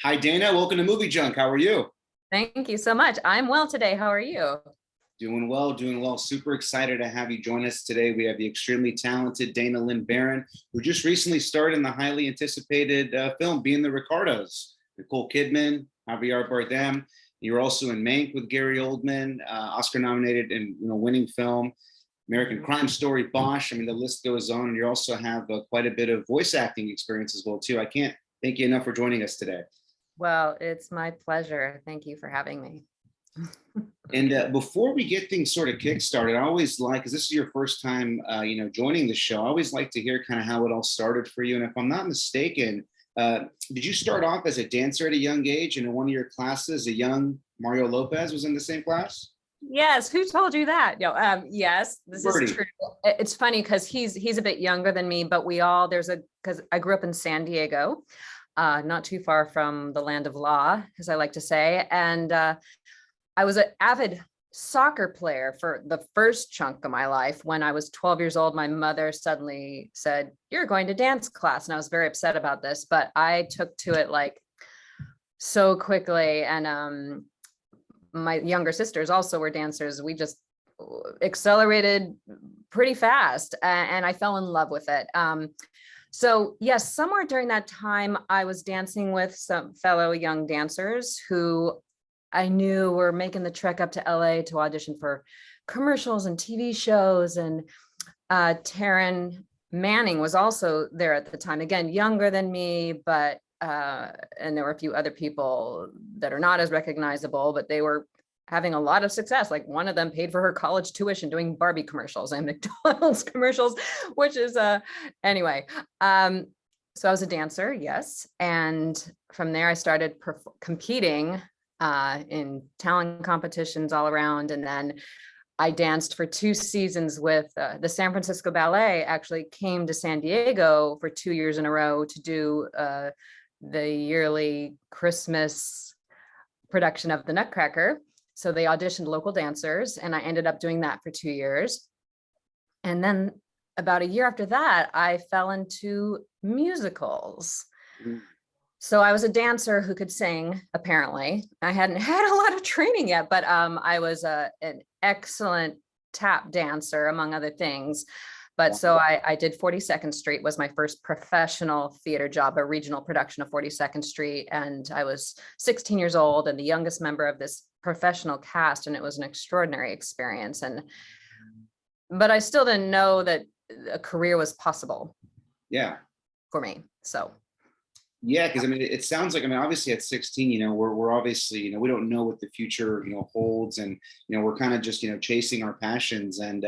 Hi, Dana. Welcome to MovieJunk. How are you? Thank you so much. I'm well today. How are you? Doing well, doing well. Super excited to have you join us today. We have the extremely talented Dana Lyn Baron, who just recently starred in the highly anticipated film, Being the Ricardos. Nicole Kidman, Javier Bardem. You're also in Mank with Gary Oldman, Oscar-nominated and winning film. American Crime Story, Bosch. I mean, the list goes on. And you also have quite a bit of voice acting experience as well, too. I can't thank you enough for joining us today. Well, it's my pleasure. Thank you for having me. And before we get things sort of kick-started, I always like, because this is your first time, joining the show, I always like to hear kind of how it all started for you. And if I'm not mistaken, did you start off as a dancer at a young age? And in one of your classes, a young Mario Lopez was in the same class? Yes, who told you that? No, yes, this Birdie. is true. It's funny because he's a bit younger than me, but because I grew up in San Diego, not too far from the land of law, as I like to say. And I was an avid soccer player for the first chunk of my life. When I was 12 years old, my mother suddenly said, "You're going to dance class." And I was very upset about this, but I took to it like so quickly. And my younger sisters also were dancers. We just accelerated pretty fast, and I fell in love with it. So yes, somewhere during that time, I was dancing with some fellow young dancers who I knew were making the trek up to LA to audition for commercials and TV shows. And Taryn Manning was also there at the time, again, younger than me, but and there were a few other people that are not as recognizable, but they were having a lot of success. Like one of them paid for her college tuition doing Barbie commercials and McDonald's commercials, which is anyway. So I was a dancer, yes. And from there I started competing in talent competitions all around. And then I danced for 2 seasons with the San Francisco Ballet. Actually came to San Diego for 2 years in a row to do the yearly Christmas production of the Nutcracker. So they auditioned local dancers, and I ended up doing that for 2 years. And then about a year after that, I fell into musicals. So I was a dancer who could sing, apparently. I hadn't had a lot of training yet, but I was an excellent tap dancer, among other things. But so I did 42nd Street was my first professional theater job, a regional production of 42nd Street. And I was 16 years old and the youngest member of this professional cast. And it was an extraordinary experience. But I still didn't know that a career was possible. Yeah. For me. So. Yeah, because I mean, it sounds like, I mean, obviously at 16, we're obviously, we don't know what the future, holds, and we're kind of just, chasing our passions. And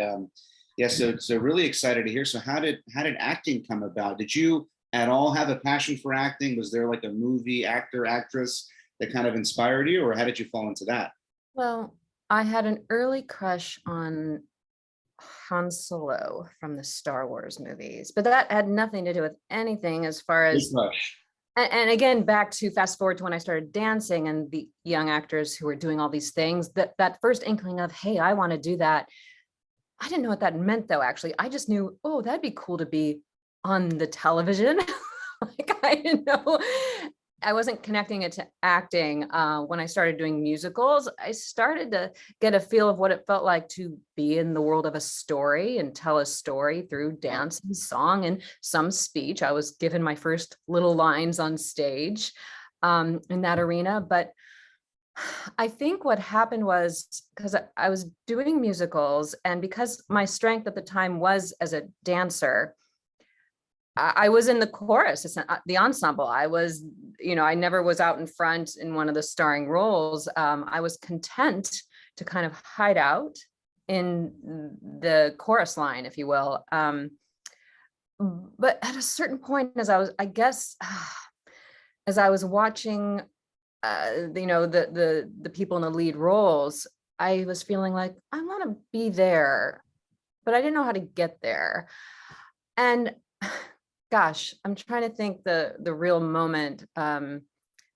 yeah, so really excited to hear. So how did acting come about? Did you at all have a passion for acting? Was there like a movie actor, actress that kind of inspired you, or how did you fall into that? Well, I had an early crush on Han Solo from the Star Wars movies, but that had nothing to do with anything as far as. And again, back to fast forward to when I started dancing and the young actors who were doing all these things, that first inkling of, hey, I want to do that. I didn't know what that meant, though, actually. I just knew, oh, that'd be cool to be on the television. Like, I didn't know. I wasn't connecting it to acting. When I started doing musicals, I started to get a feel of what it felt like to be in the world of a story and tell a story through dance and song and some speech. I was given my first little lines on stage in that arena. But I think what happened was because I was doing musicals, and because my strength at the time was as a dancer, I was in the chorus, the ensemble. I was, I never was out in front in one of the starring roles. I was content to kind of hide out in the chorus line, if you will. But at a certain point, as I was watching, the people in the lead roles, I was feeling like I want to be there, but I didn't know how to get there. And gosh, I'm trying to think the real moment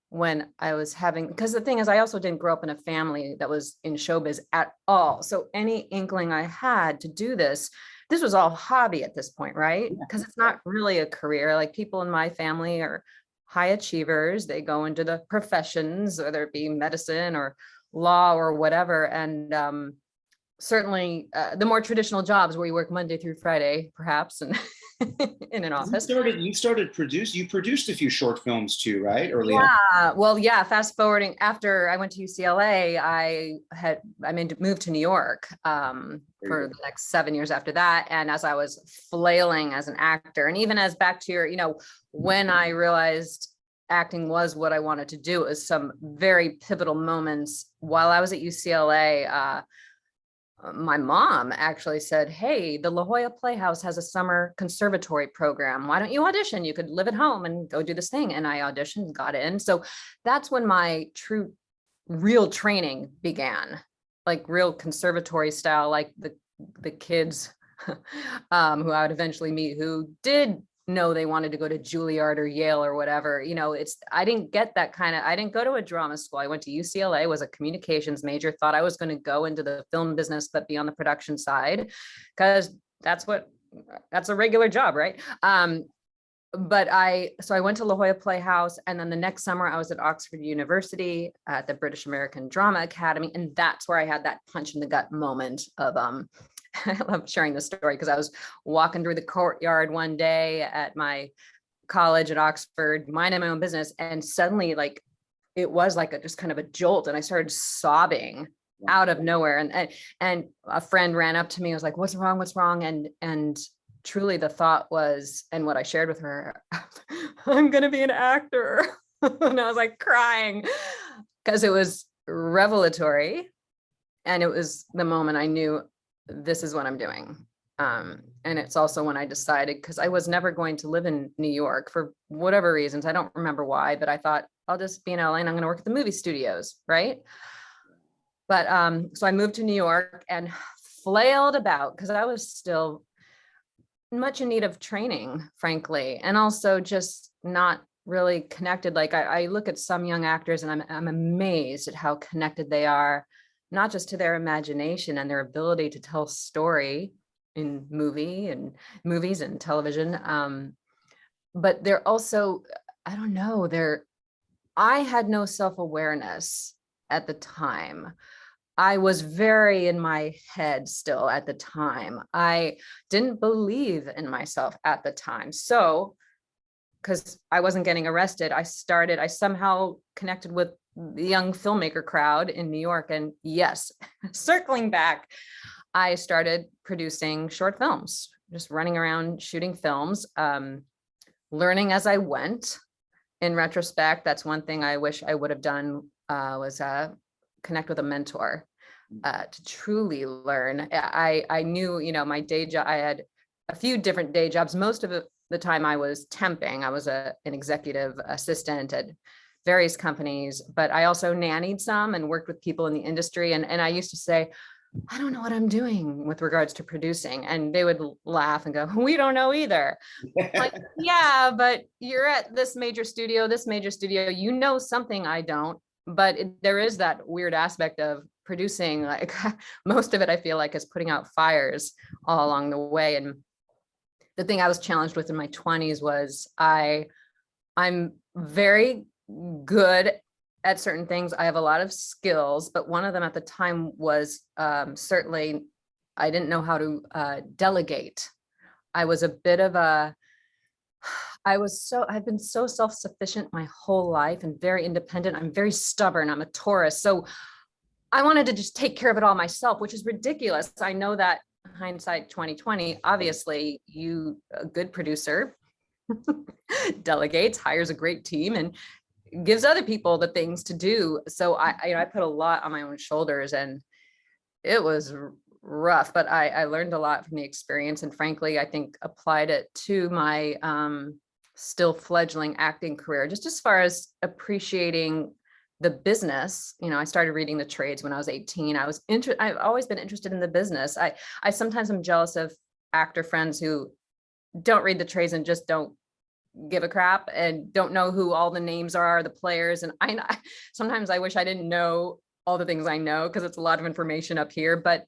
when I was having, because the thing is, I also didn't grow up in a family that was in showbiz at all. So any inkling I had to do this was all hobby at this point, right? Because it's not really a career. Like people in my family are high achievers. They go into the professions, whether it be medicine or law or whatever. And certainly the more traditional jobs where you work Monday through Friday, perhaps, and in an office. You produced a few short films too, right? Early on. Yeah, well, yeah. Fast forwarding, after I went to UCLA, moved to New York for the next 7 years after that. And as I was flailing as an actor, and even as back to your, when I realized acting was what I wanted to do, it was some very pivotal moments while I was at UCLA. My mom actually said, hey, the La Jolla Playhouse has a summer conservatory program. Why don't you audition? You could live at home and go do this thing. And I auditioned, got in. So that's when my real training began, like real conservatory style, like the kids who I would eventually meet who did know they wanted to go to Juilliard or Yale or whatever. I didn't get that I didn't go to a drama school. I went to UCLA, was a communications major, thought I was going to go into the film business, but be on the production side, because that's a regular job, right? So I went to La Jolla Playhouse, and then the next summer I was at Oxford University at the British American Drama Academy. And that's where I had that punch in the gut moment of, I love sharing this story because I was walking through the courtyard one day at my college at Oxford, minding my own business. And suddenly it was like just kind of a jolt. And I started sobbing out of nowhere. And a friend ran up to me, was like, what's wrong? What's wrong? And truly the thought was, and what I shared with her, I'm going to be an actor. And I was like crying because it was revelatory. And it was the moment I knew this is what I'm doing. And it's also when I decided, because I was never going to live in New York for whatever reasons. I don't remember why, but I thought I'll just be in LA and I'm going to work at the movie studios. Right. But so I moved to New York and flailed about because I was still much in need of training, frankly, and also just not really connected. Like I look at some young actors and I'm amazed at how connected they are, not just to their imagination and their ability to tell story in movies and television. But they're also, I don't know, I had no self-awareness at the time. I was very in my head still at the time. I didn't believe in myself at the time. So, because I wasn't getting arrested, I somehow connected with the young filmmaker crowd in New York. And yes, circling back, I started producing short films, just running around shooting films, learning as I went. In retrospect, that's one thing I wish I would have done, was connect with a mentor to truly learn. I knew, my day job, I had a few different day jobs. Most of the time I was temping. I was an executive assistant at various companies, but I also nannied some and worked with people in the industry. And I used to say, I don't know what I'm doing with regards to producing. And they would laugh and go, we don't know either. Like, yeah, but you're at this major studio, you know something I don't. But there is that weird aspect of producing, like most of it I feel like is putting out fires all along the way. And the thing I was challenged with in my 20s was I'm very good at certain things. I have a lot of skills, but one of them at the time was certainly I didn't know how to delegate. I was a bit of I've been so self-sufficient my whole life and very independent. I'm very stubborn. I'm a Taurus. So I wanted to just take care of it all myself, which is ridiculous. I know that hindsight 2020, obviously a good producer delegates, hires a great team and gives other people the things to do. So I put a lot on my own shoulders and it was rough, but I learned a lot from the experience. And frankly, I think applied it to my still fledgling acting career, just as far as appreciating the business. I started reading the trades when I was 18. I've always been interested in the business. I sometimes am jealous of actor friends who don't read the trades and just don't give a crap and don't know who all the names are, the players. And sometimes I wish I didn't know all the things I know because it's a lot of information up here. But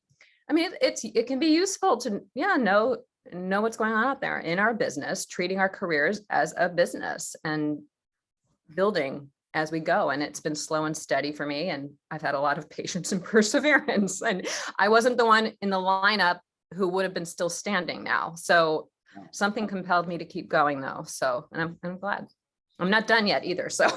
I mean, it can be useful to know what's going on out there in our business, treating our careers as a business. And building as we go. And it's been slow and steady for me. And I've had a lot of patience and perseverance. And I wasn't the one in the lineup who would have been still standing now. So something compelled me to keep going though. So, and I'm glad. I'm not done yet either. So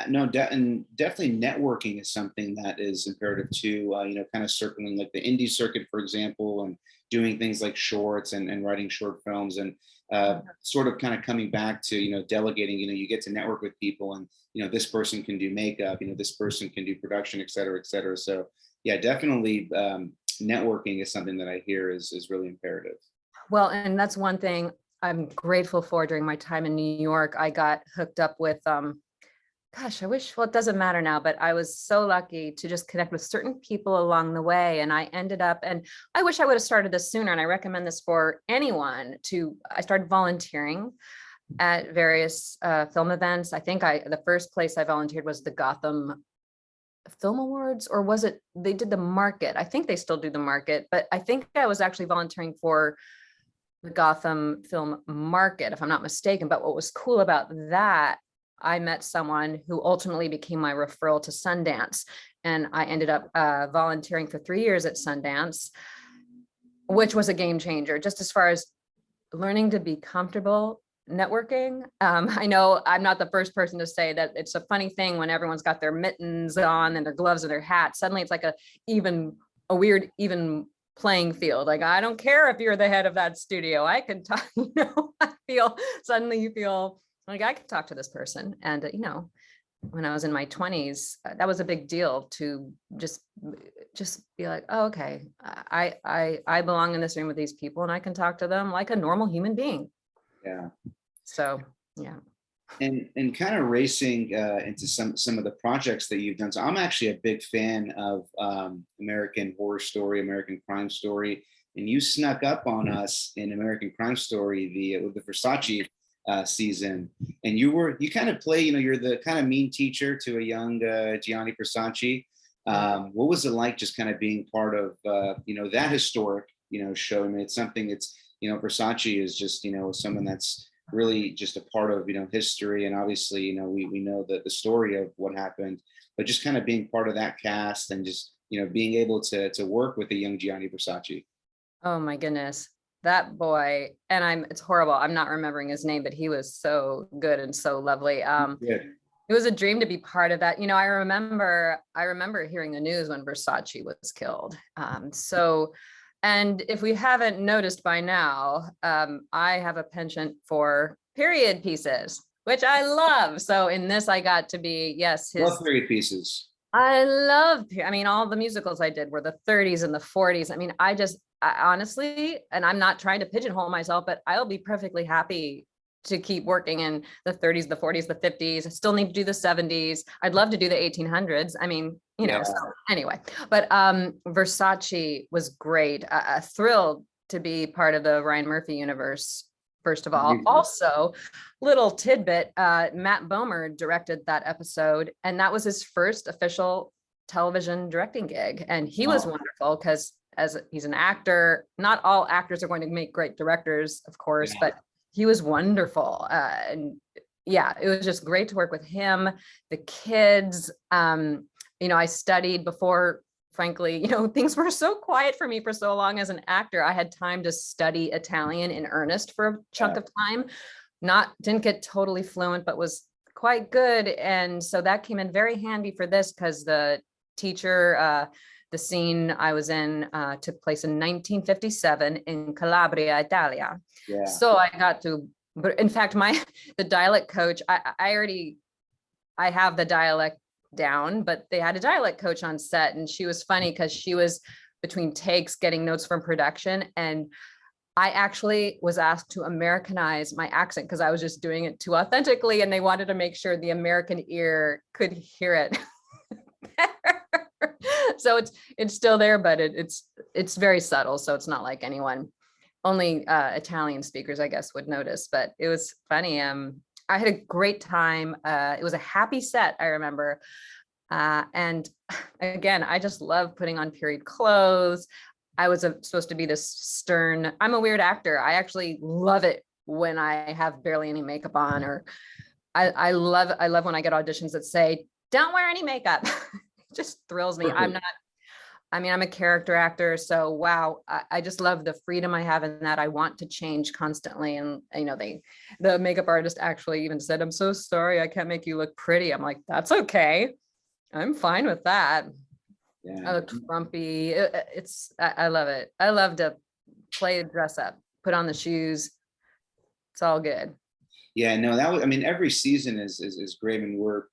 No, and definitely networking is something that is imperative too. Kind of circling like the indie circuit, for example, and doing things like shorts and writing short films, and sort of kind of coming back to delegating. You get to network with people, and this person can do makeup, this person can do production, et cetera, et cetera. So yeah, definitely networking is something that I hear is really imperative. well, and that's one thing I'm grateful for. During my time in New York, I got hooked up with gosh, I wish, well, it doesn't matter now, but I was so lucky to just connect with certain people along the way. And I ended up, and I wish I would have started this sooner. And I recommend this for anyone I started volunteering at various film events. I think the first place I volunteered was the Gotham Film Awards, or was it, they did the market? I think they still do the market, but I think I was actually volunteering for the Gotham Film Market, if I'm not mistaken. But what was cool about that, I met someone who ultimately became my referral to Sundance. And I ended up volunteering for 3 years at Sundance, which was a game changer, just as far as learning to be comfortable networking. I know I'm not the first person to say that it's a funny thing when everyone's got their mittens on and their gloves and their hats. Suddenly it's like a weird, even playing field. Like, I don't care if you're the head of that studio. I can talk, suddenly you feel like I could talk to this person. And, when I was in my 20s, that was a big deal to just be like, oh, okay, I belong in this room with these people and I can talk to them like a normal human being. Yeah. So, yeah. And kind of racing into some of the projects that you've done. So I'm actually a big fan of American Horror Story, American Crime Story, and you snuck up on us in American Crime Story, the Versace season, and you kind of play, you're the kind of mean teacher to a young Gianni Versace. What was it like just kind of being part of that historic show? I mean, it's something, it's Versace is just someone that's really just a part of history, and obviously we know the story of what happened, but just kind of being part of that cast and just being able to work with a young Gianni Versace. Oh my goodness, that boy. And it's horrible, I'm not remembering his name, but he was so good and so lovely. It was a dream to be part of that. I remember hearing the news when Versace was killed. And if we haven't noticed by now, I have a penchant for period pieces, which I love. So in this, I got to be, yes, love period pieces. I mean, all the musicals I did were the 30s and the 40s. I mean, I honestly, and I'm not trying to pigeonhole myself, but I'll be perfectly happy to keep working in the 30s, the 40s, the 50s. I still need to do the 70s. I'd love to do the 1800s. I mean, so anyway, but Versace was great. Thrilled to be part of the Ryan Murphy universe, first of all. Also, little tidbit, Matt Bomer directed that episode, and that was his first official television directing gig. And he was wonderful because as he's an actor, not all actors are going to make great directors, of course, but he was wonderful. And yeah, it was just great to work with him, the kids. I studied before, frankly, things were so quiet for me for so long as an actor. I had time to study Italian in earnest for a chunk of time. Didn't get totally fluent, but was quite good. And so that came in very handy for this, because the teacher, the scene I was in took place in 1957 in Calabria, Italia. Yeah. So I got to, but in fact, the dialect coach, I have the dialect down, but they had a dialect coach on set, and she was funny because she was between takes getting notes from production, and I actually was asked to Americanize my accent because I was just doing it too authentically, and they wanted to make sure the American ear could hear it. So it's still there, but it's very subtle, so it's not like only Italian speakers, I guess, would notice. But it was funny. I had a great time. It was a happy set, I remember. And again, I just love putting on period clothes. I was supposed to be this stern, I'm a weird actor. I actually love it when I have barely any makeup on, or I love when I get auditions that say, don't wear any makeup. It just thrills me. Perfect. I'm a character actor. So wow, I just love the freedom I have in that. I want to change constantly. And the makeup artist actually even said, I'm so sorry, I can't make you look pretty. I'm like, that's okay. I'm fine with that. Yeah. I look frumpy. I love it. I love to play dress up, put on the shoes. It's all good. Yeah, no, that was, I mean, every season is great. I mean, we're,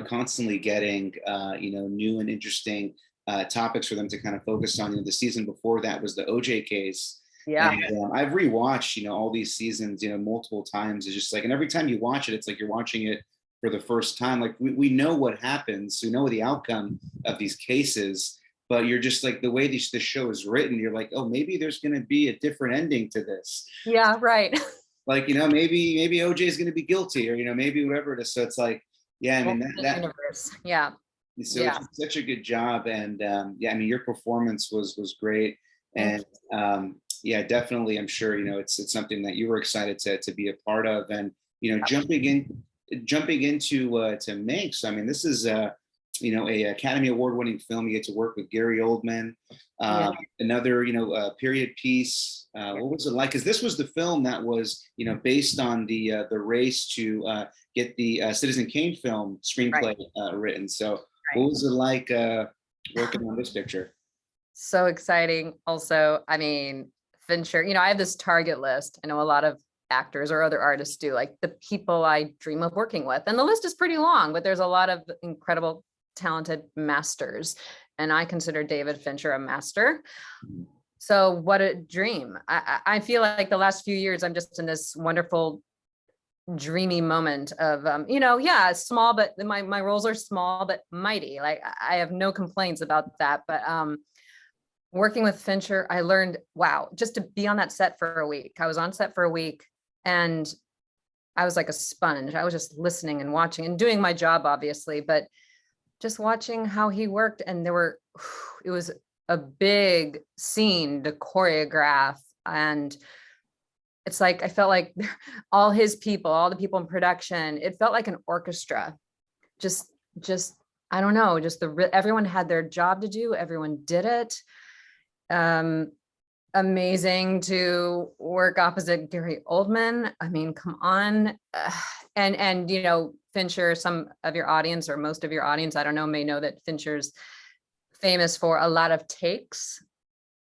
constantly getting, new and interesting topics for them to kind of focus on. The season before that was the OJ case. Yeah. And I've rewatched, all these seasons, multiple times. It's just like, and every time you watch it, it's like you're watching it for the first time. Like we know what happens, we know the outcome of these cases, but you're just like, the way this show is written, you're like, oh, maybe there's going to be a different ending to this. Yeah, right. Like, maybe OJ is going to be guilty, or, maybe whatever it is. So it's like, yeah, I mean, that universe. Yeah. so Yeah. it's such a good job. And yeah, I mean, your performance was great. Thank And yeah, definitely, I'm sure, it's something that you were excited to be a part of. And, jumping into to Mank. So I mean, this is a Academy Award winning film. You get to work with Gary Oldman, Yeah. another period piece. What was it like? Because this was the film that was based on the race to get the Citizen Kane film screenplay written. So what was it like working on this picture? So exciting. Also, I mean, Fincher, I have this target list. I know a lot of actors or other artists do, like the people I dream of working with. And the list is pretty long, but there's a lot of incredible, talented masters. And I consider David Fincher a master. So what a dream. I feel like the last few years, I'm just in this wonderful, dreamy moment of, yeah, small, but my roles are small, but mighty. Like I have no complaints about that. But working with Fincher, I learned, wow, just to be on that set for a week. I was on set for a week and I was like a sponge. I was just listening and watching and doing my job, obviously, but just watching how he worked. And it was a big scene to choreograph. And it's like, I felt like all his people, all the people in production, it felt like an orchestra. Just, I don't know, everyone had their job to do. Everyone did it. Amazing to work opposite Gary Oldman. I mean, come on. And Fincher, some of your audience or most of your audience, I don't know, may know that Fincher's famous for a lot of takes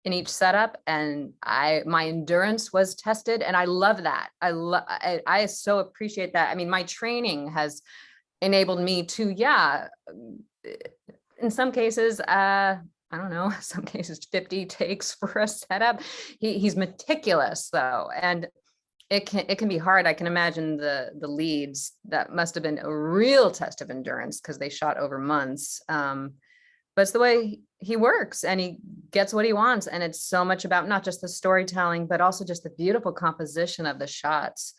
in each setup. And my endurance was tested. And I love that. I so appreciate that. I mean, my training has enabled me to, in some cases, I don't know, some cases 50 takes for a setup. He's meticulous though. And it can be hard. I can imagine the leads, that must have been a real test of endurance because they shot over months. But it's the way he works and he gets what he wants. And it's so much about not just the storytelling, but also just the beautiful composition of the shots.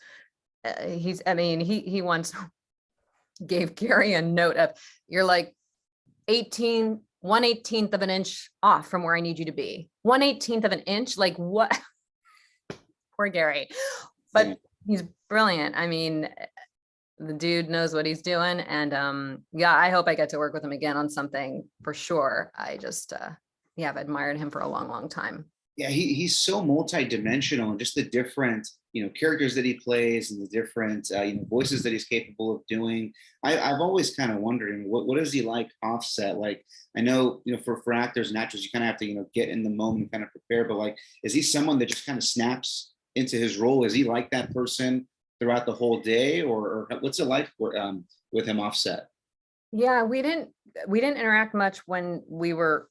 He once gave Gary a note of, you're like 1/18th of an inch off from where I need you to be. 1/18th of an inch, like what? Poor Gary, but he's brilliant. I mean, the dude knows what he's doing. And I hope I get to work with him again on something for sure. I just, I've admired him for a long, long time. Yeah, he's so multi-dimensional, and just the different characters that he plays and the different voices that he's capable of doing. I've always kind of wondered, what is he like offset? Like, I know for actors and actors, you kind of have to get in the moment and kind of prepare, but like, is he someone that just kind of snaps into his role? Is he like that person throughout the whole day, or what's it like with him offset? Yeah, we didn't interact much when we were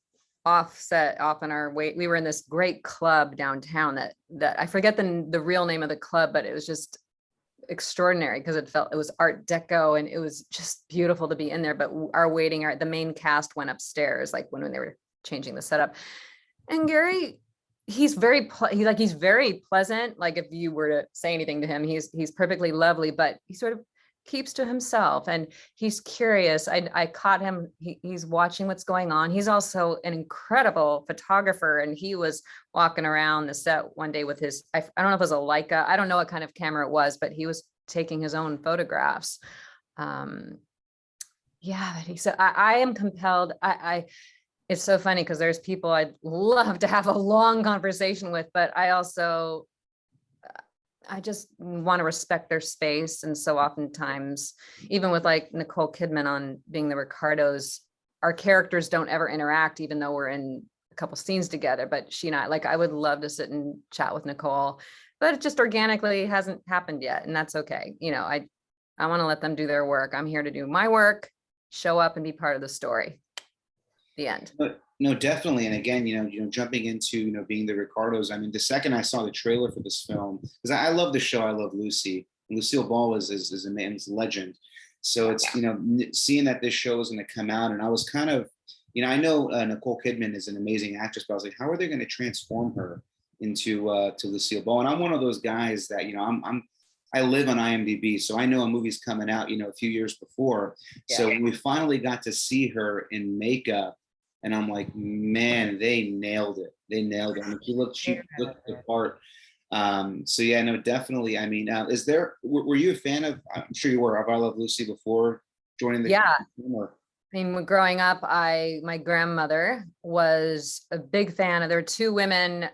off on our way. We were in this great club downtown that I forget the real name of the club, but it was just extraordinary because it was Art Deco and it was just beautiful to be in there. But the main cast went upstairs, like when they were changing the setup. And Gary, he's very pleasant. Like if you were to say anything to him, he's perfectly lovely, but he sort of keeps to himself and he's curious. I caught him, he's watching what's going on. He's also an incredible photographer, and he was walking around the set one day with his, I don't know if it was a Leica, I don't know what kind of camera it was, but he was taking his own photographs. Yeah, so I am compelled. It's so funny because there's people I'd love to have a long conversation with, but I just want to respect their space. And so oftentimes, even with like Nicole Kidman on being the Ricardos, our characters don't ever interact, even though we're in a couple scenes together. But she and I, like, I would love to sit and chat with Nicole, but it just organically hasn't happened yet. And that's okay. I want to let them do their work. I'm here to do my work, show up and be part of the story. The end. But no, definitely. And again, jumping into, being the Ricardos. I mean, the second I saw the trailer for this film, because I love the show, I love Lucy. And Lucille Ball is a man's legend. So it's, seeing that this show is going to come out, and I was kind of, I know Nicole Kidman is an amazing actress, but I was like, how are they going to transform her into to Lucille Ball? And I'm one of those guys that, I live on IMDb, so I know a movie's coming out, a few years before. Yeah. So when we finally got to see her in makeup, and I'm like, man, they nailed it. They nailed it. I mean, she looked the part. So yeah, no, definitely. I mean, were you a fan of, I'm sure you were, of I Love Lucy before joining the team? I mean, growing up, my grandmother was a big fan of, there were two women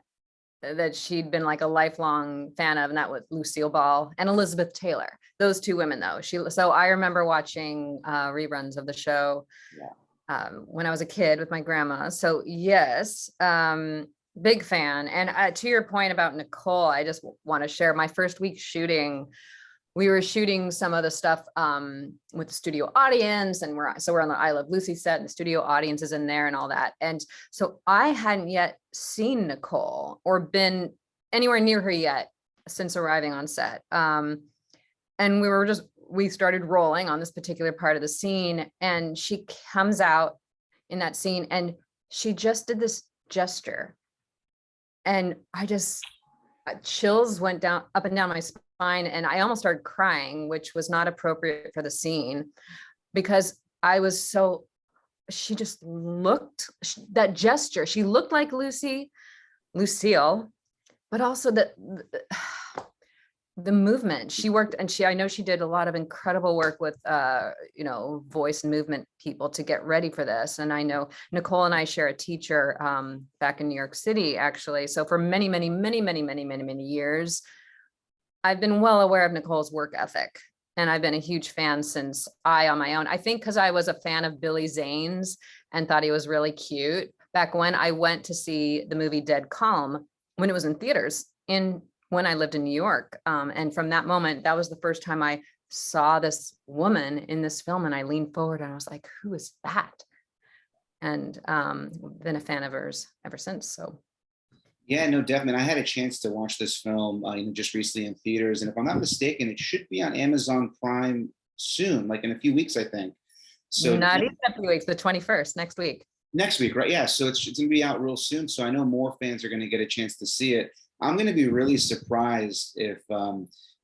that she'd been like a lifelong fan of, and that was Lucille Ball and Elizabeth Taylor. Those two women, though. So I remember watching reruns of the show when I was a kid with my grandma. So yes, big fan. And to your point about Nicole, I just want to share my first week shooting. We were shooting some of the stuff with the studio audience, and we're on the I Love Lucy set, and the studio audience is in there and all that. And so I hadn't yet seen Nicole or been anywhere near her yet since arriving on set. And we started rolling on this particular part of the scene, and she comes out in that scene and she just did this gesture. And chills went up and down my spine, and I almost started crying, which was not appropriate for the scene, because she just looked, that gesture, she looked like Lucille, but also the movement she worked, and I know she did a lot of incredible work with voice and movement people to get ready for this. And I know Nicole and I share a teacher back in New York City, actually. So for many years, I've been well aware of Nicole's work ethic, and I've been a huge fan since on my own. I think because I was a fan of Billy Zane's and thought he was really cute back when I went to see the movie Dead Calm when it was in theaters when I lived in New York. And from that moment, that was the first time I saw this woman in this film, and I leaned forward and I was like, who is that? And been a fan of hers ever since. So. Yeah, no, definitely. I had a chance to watch this film just recently in theaters. And if I'm not mistaken, it should be on Amazon Prime soon, like in a few weeks, I think. So not even a few weeks, the 21st, next week. Next week, right? Yeah, so it's going to be out real soon. So I know more fans are going to get a chance to see it. I'm going to be really surprised if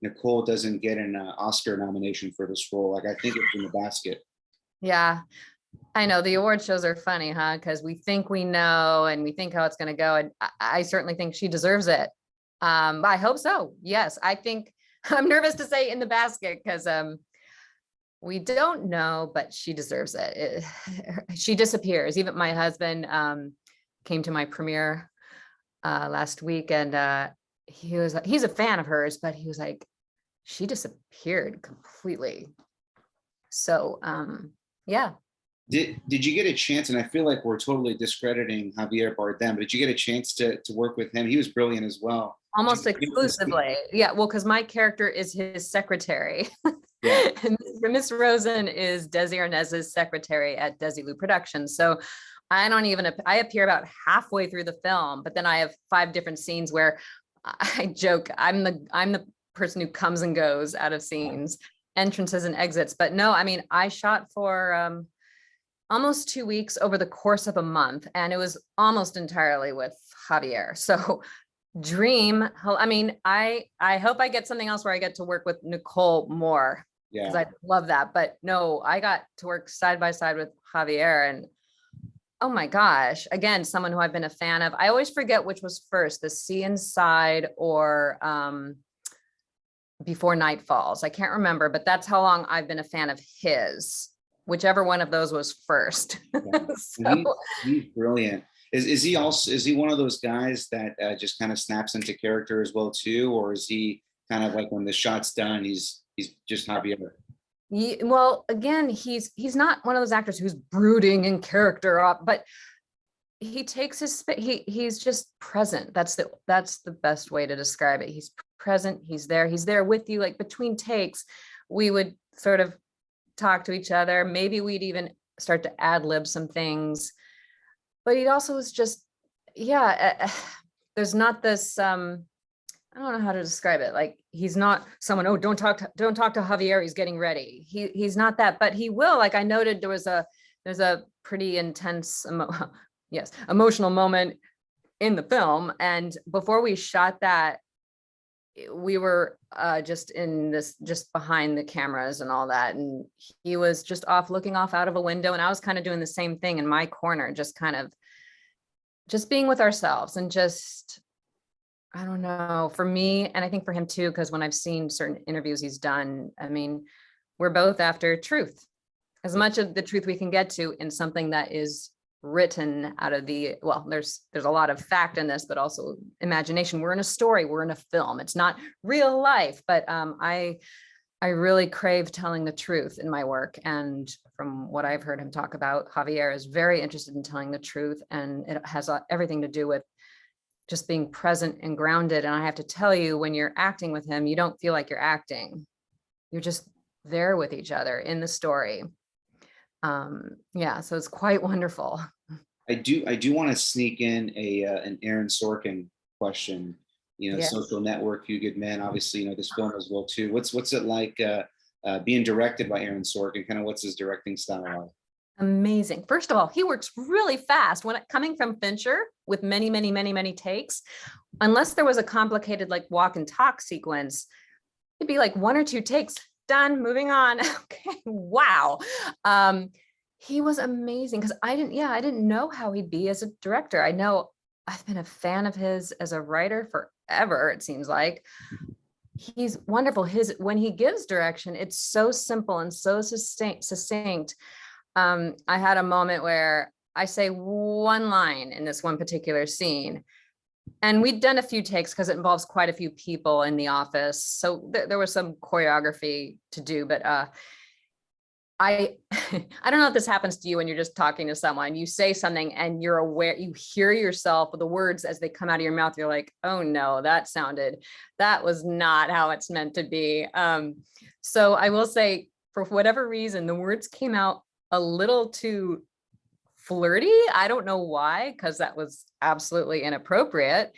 Nicole doesn't get an Oscar nomination for this role. Like, I think it's in the basket. Yeah, I know the award shows are funny, huh? Because we think we know and we think how it's going to go. And I certainly think she deserves it. I hope so. Yes, I think I'm nervous to say in the basket because we don't know, but she deserves it. She disappears. Even my husband came to my premiere last week, and he's a fan of hers, but he was like, she disappeared completely. So yeah. Did you get a chance, and I feel like we're totally discrediting Javier Bardem, but did you get a chance to work with him? He was brilliant as well. Almost exclusively. Yeah, well, because my character is his secretary. Yeah. Miss Rosen is Desi Arnaz's secretary at Desilu Productions. So I appear about halfway through the film, but then I have 5 different scenes where I joke I'm the person who comes and goes out of scenes, entrances and exits. But no, I mean, I shot for almost 2 weeks over the course of a month, and it was almost entirely with Javier. So I hope I get something else where I get to work with Nicole more, because I love that. But no, I got to work side by side with Javier, and oh my gosh, again, someone who I've been a fan of. I always forget which was first, the Sea Inside or Before Night Falls. I can't remember, but that's how long I've been a fan of his, whichever one of those was first. Yeah. So, He's brilliant. Is he also, is he one of those guys that just kind of snaps into character as well too, or is he kind of like when the shot's done, he's just Javier? well, again, he's not one of those actors who's brooding in character up, but he takes his he's just present. That's the best way to describe it. He's present, he's there with you. Like between takes, we would sort of talk to each other. Maybe we'd even start to ad lib some things. But he also was just, yeah, there's not this I don't know how to describe it. Like he's not someone, oh, don't talk to Javier, he's getting ready. He's not that, but he will. Like I noted there's a pretty intense emotional moment in the film. And before we shot that, we were just behind the cameras and all that. And he was just looking off out of a window. And I was kind of doing the same thing in my corner, just being with ourselves and just, I don't know, for me, and I think for him too, because when I've seen certain interviews he's done, I mean, we're both after truth, as much of the truth we can get to in something that is written out of there's a lot of fact in this, but also imagination. We're in a story, we're in a film. It's not real life, but I really crave telling the truth in my work. And from what I've heard him talk about, Javier is very interested in telling the truth, and it has everything to do with just being present and grounded. And I have to tell you, when you're acting with him, you don't feel like you're acting. You're just there with each other in the story. Yeah, so it's quite wonderful. I do want to sneak in an Aaron Sorkin question. Yes. Social Network, Few Good Men. Obviously, this film as well too. What's it like being directed by Aaron Sorkin? Kind of what's his directing style like? Amazing. First of all, he works really fast. Coming from Fincher with many, many, many, many takes, unless there was a complicated like walk and talk sequence, it'd be like 1 or 2 takes, done, moving on. Okay, wow. He was amazing because I didn't know how he'd be as a director. I know I've been a fan of his as a writer forever, it seems like. He's wonderful. When he gives direction, it's so simple and so succinct. I had a moment where I say one line in this one particular scene, and we'd done a few takes because it involves quite a few people in the office. So there was some choreography to do, but I don't know if this happens to you when you're just talking to someone. You say something and you're aware, you hear yourself, the words as they come out of your mouth. You're like, oh no, that was not how it's meant to be. So I will say, for whatever reason, the words came out a little too flirty. I don't know why, because that was absolutely inappropriate.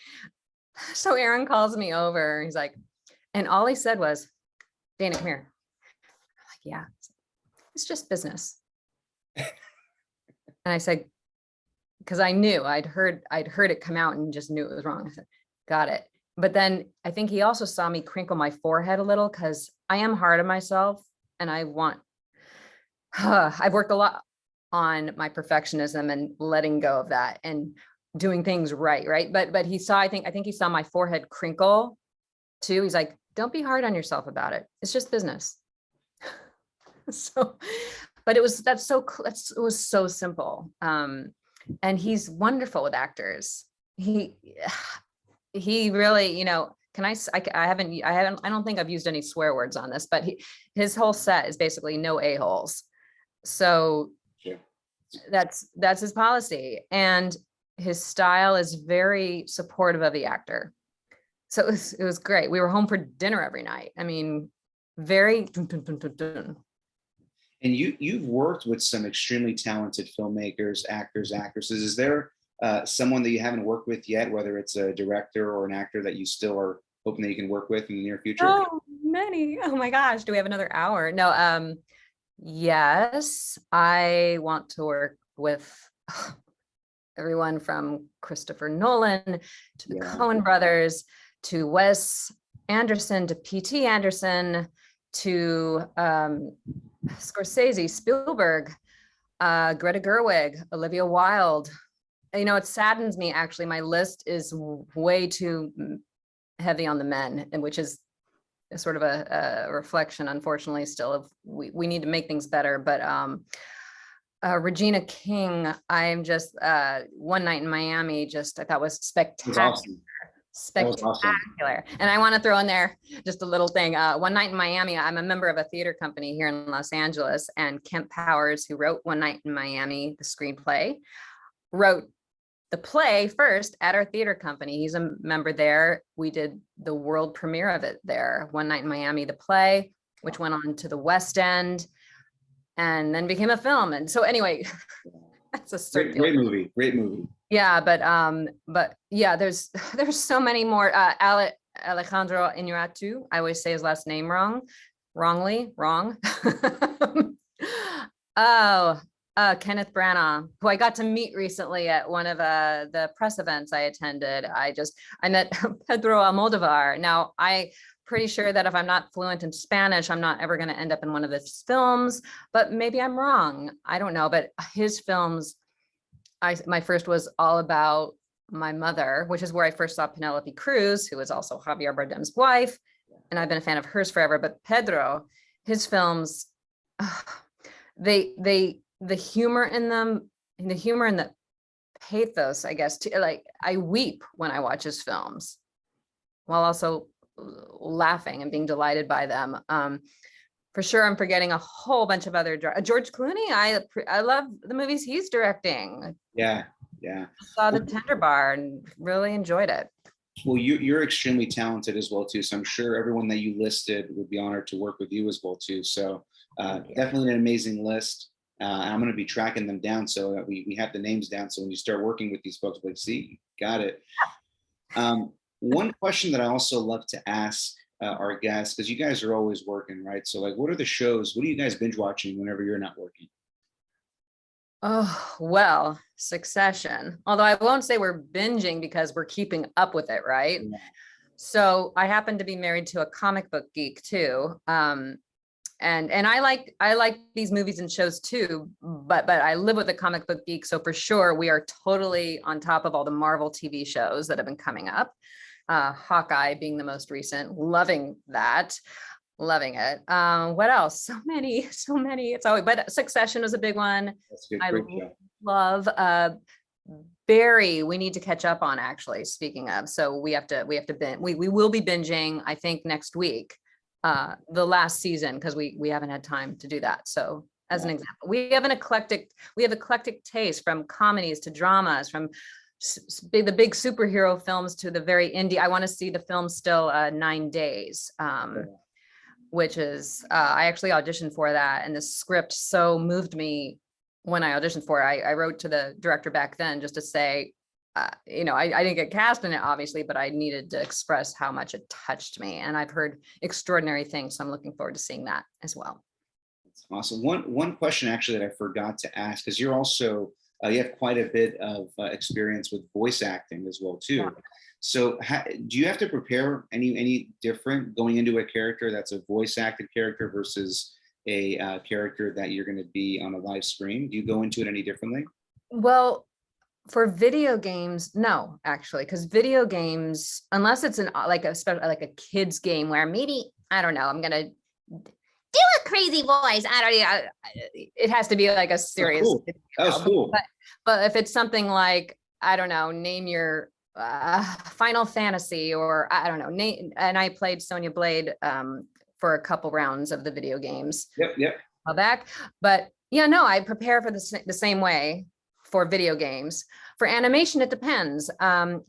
So Aaron calls me over. He's like, and all he said was, Dana, come here. I'm like, yeah, it's just business. And I said, because I knew I'd heard it come out and just knew it was wrong. I said, got it. But then I think he also saw me crinkle my forehead a little, because I am hard on myself and I've worked a lot on my perfectionism and letting go of that and doing things right. But I think he saw my forehead crinkle too. He's like, don't be hard on yourself about it. It's just business. So, but it was so simple. And he's wonderful with actors. He really, I don't think I've used any swear words on this, but his whole set is basically no a-holes. So Sure. That's his policy, and his style is very supportive of the actor. So it was great. We were home for dinner every night. I mean, very dun, dun, dun, dun, dun. And you've worked with some extremely talented filmmakers, actors, actresses. Is there someone that you haven't worked with yet, whether it's a director or an actor that you still are hoping that you can work with in the near future? Oh, many. Oh my gosh. Do we have another hour? No. Yes, I want to work with everyone from Christopher Nolan to the Coen brothers, to Wes Anderson, to P.T. Anderson, to Scorsese, Spielberg, Greta Gerwig, Olivia Wilde. It saddens me, actually. My list is way too heavy on the men, and which is sort of a reflection, unfortunately, still of we need to make things better. But Regina King, I'm just One Night in Miami, just I thought was It was spectacular. awesome. That was awesome. Spectacular. And I want to throw in there just a little thing. One Night in Miami, I'm a member of a theater company here in Los Angeles, and Kemp Powers, who wrote One Night in Miami, the screenplay, wrote the play first at our theater company. He's a member there. We did the world premiere of it there, One Night in Miami, the play, which went on to the West End and then became a film. And so anyway, that's a Great movie. Great movie. Yeah, but yeah, there's so many more. Alejandro Inarritu, I always say his last name wrong. Oh, Kenneth Branagh, who I got to meet recently at one of the press events I attended. I met Pedro Almodovar. Now, I'm pretty sure that if I'm not fluent in Spanish, I'm not ever going to end up in one of his films, but maybe I'm wrong. I don't know, but his films, my first was all about my mother, which is where I first saw Penelope Cruz, who is also Javier Bardem's wife. And I've been a fan of hers forever, but Pedro, his films, the humor in them, and the humor and the pathos, I guess, like I weep when I watch his films while also laughing and being delighted by them. For sure, I'm forgetting a whole bunch of other George Clooney. I love the movies he's directing. Yeah. I saw The Tender Bar and really enjoyed it. Well, you're extremely talented as well too. So I'm sure everyone that you listed would be honored to work with you as well too. So definitely an amazing list. I'm going to be tracking them down so that we have the names down. So when you start working with these folks, like, see, got it. One question that I also love to ask our guests, because you guys are always working, right? So like, what are the shows? What are you guys binge watching whenever you're not working? Oh, well, Succession. Although I won't say we're binging because we're keeping up with it, right? Yeah. So I happen to be married to a comic book geek too. And I like these movies and shows too, but I live with a comic book geek. So for sure, we are totally on top of all the Marvel TV shows that have been coming up. Hawkeye being the most recent, loving it. What else? So many. It's always, but Succession was a big one. That's a good, I great show. love Barry. We need to catch up on, actually, speaking of. So we will be binging, I think, next week, the last season, because we haven't had time to do that. So as an example, we have eclectic taste, from comedies to dramas, from the big superhero films to the very indie. I want to see the film still, 9 Days, which is, I actually auditioned for that, and the script so moved me when I auditioned for it. I wrote to the director back then just to say, I didn't get cast in it, obviously, but I needed to express how much it touched me. And I've heard extraordinary things, so I'm looking forward to seeing that as well. That's awesome. One question actually that I forgot to ask, because you're also, you have quite a bit of experience with voice acting as well too. Yeah. So do you have to prepare any different going into a character that's a voice acted character versus a character that you're going to be on a live stream? Do you go into it any differently? Well, for video games, no, actually, because video games, unless it's like a kid's game where maybe, I don't know, I'm going to do a crazy voice. I don't know. It has to be like a serious. Oh, cool. That was cool. But if it's something like, I don't know, name your Final Fantasy, or I don't know, and I played Sonya Blade for a couple rounds of the video games. Yep. Back, but yeah, no, I prepare for the same way for video games. For animation, it depends.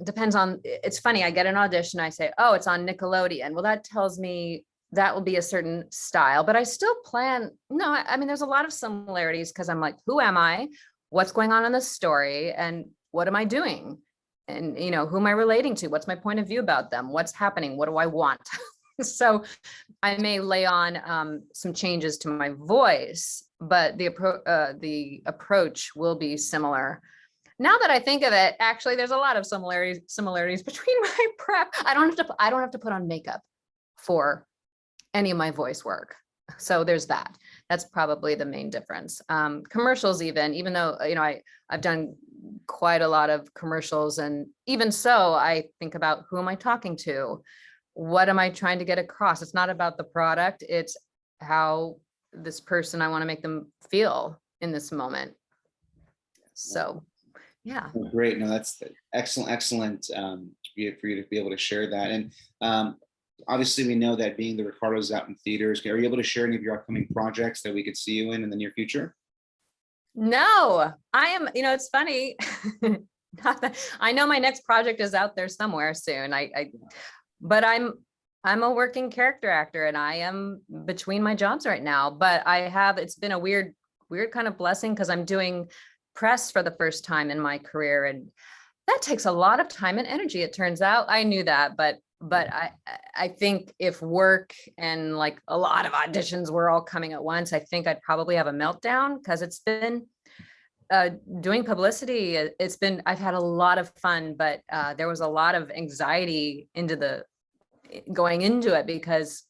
Depends on. It's funny. I get an audition. I say, oh, it's on Nickelodeon. Well, that tells me that will be a certain style, but I still plan. No, I mean, there's a lot of similarities, because I'm like, who am I? What's going on in the story? And what am I doing? And, who am I relating to? What's my point of view about them? What's happening? What do I want? So I may lay on some changes to my voice, but the approach will be similar. Now that I think of it, actually, there's a lot of similarities between my prep. I don't have to put on makeup for any of my voice work. So there's that. That's probably the main difference. Commercials, even though, I've done quite a lot of commercials, and even so, I think about, who am I talking to? what am I trying to get across? It's not about the product. It's how this person, I want to make them feel in this moment. So, yeah. Oh, great. No, that's excellent for you to be able to share that. And obviously, we know that being the Ricardos out in theaters, are you able to share any of your upcoming projects that we could see you in the near future? No, I am, it's funny. Not that, I know my next project is out there somewhere soon. But I'm a working character actor and I am between my jobs right now, but it's been a weird kind of blessing because I'm doing press for the first time in my career. And that takes a lot of time and energy. It turns out. I knew that, but I think if work and like a lot of auditions were all coming at once, I think I'd probably have a meltdown because it's been doing publicity. I've had a lot of fun, but there was a lot of anxiety going into it because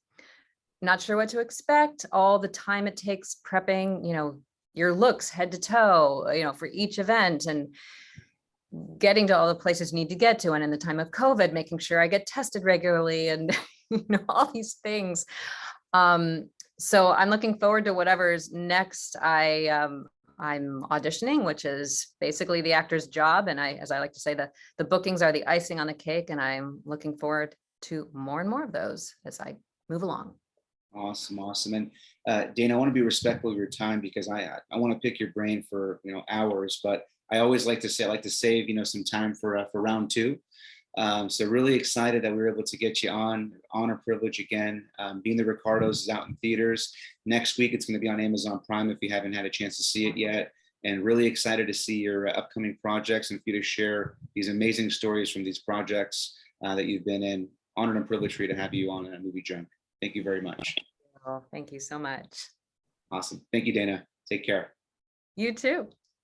not sure what to expect, all the time it takes prepping, your looks head to toe, for each event and getting to all the places you need to get to. And in the time of COVID, making sure I get tested regularly and, all these things. So I'm looking forward to whatever's next. I'm auditioning, which is basically the actor's job. And as I like to say, the bookings are the icing on the cake. And I'm looking forward to more and more of those as I move along. Awesome. And Dana, I want to be respectful of your time because I want to pick your brain for hours, but I always like to save some time for round two. So really excited that we were able to get you on. Honor, privilege again. Being the Ricardos is out in theaters next week. It's going to be on Amazon Prime if you haven't had a chance to see it yet. And really excited to see your upcoming projects and for you to share these amazing stories from these projects that you've been in. Honored and privileged for you to have you on MovieJunk. Thank you very much. Oh, thank you so much. Awesome. Thank you, Dana. Take care. You too.